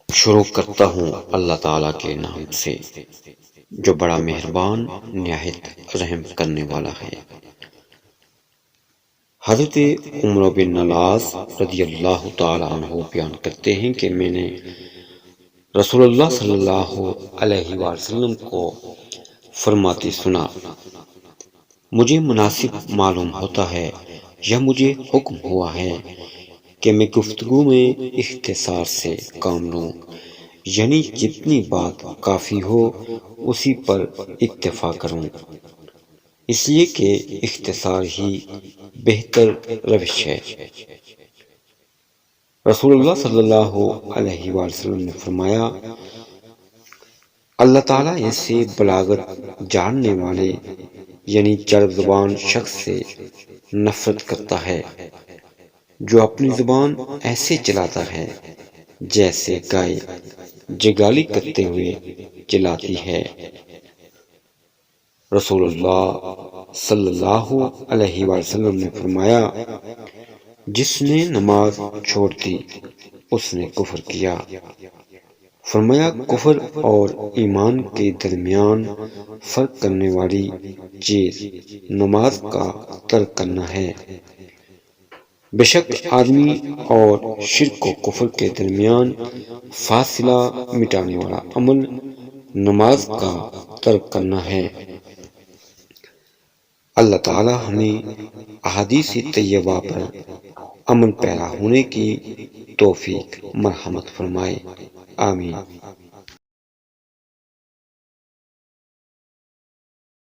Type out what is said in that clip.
شروع کرتا ہوں اللہ تعالیٰ کے نام سے جو بڑا مہربان نہایت رحم کرنے والا ہے۔ حضرت عمر بن نلاس رضی اللہ تعالیٰ عنہ بیان کرتے ہیں کہ میں نے رسول اللہ صلی اللہ علیہ وسلم کو فرماتے سنا، مجھے مناسب معلوم ہوتا ہے یا مجھے حکم ہوا ہے کہ میں گفتگو میں اختصار سے کام لوں، یعنی جتنی بات کافی ہو اسی پر اکتفا کروں، اس لیے کہ اختصار ہی بہتر روش ہے۔ رسول اللہ صلی اللہ علیہ وسلم نے فرمایا، اللہ تعالیٰ ایسے بلاغت جاننے والے یعنی چرب زبان شخص سے نفرت کرتا ہے جو اپنی زبان ایسے چلاتا ہے جیسے گائے جگالی کرتے ہوئے چلاتی ہے۔ رسول اللہ صلی اللہ علیہ وسلم نے فرمایا، جس نے نماز چھوڑ دی اس نے کفر کیا۔ فرمایا، کفر اور ایمان کے درمیان فرق کرنے والی چیز نماز کا ترک کرنا ہے۔ بے شک آدمی اور شرک و کفر کے درمیان فاصلہ مٹانے والا عمل نماز کا ترک کرنا ہے۔ اللہ تعالی ہمیں احادیث طیبہ پر عمل پیرا ہونے کی توفیق مرحمت فرمائے، آمین۔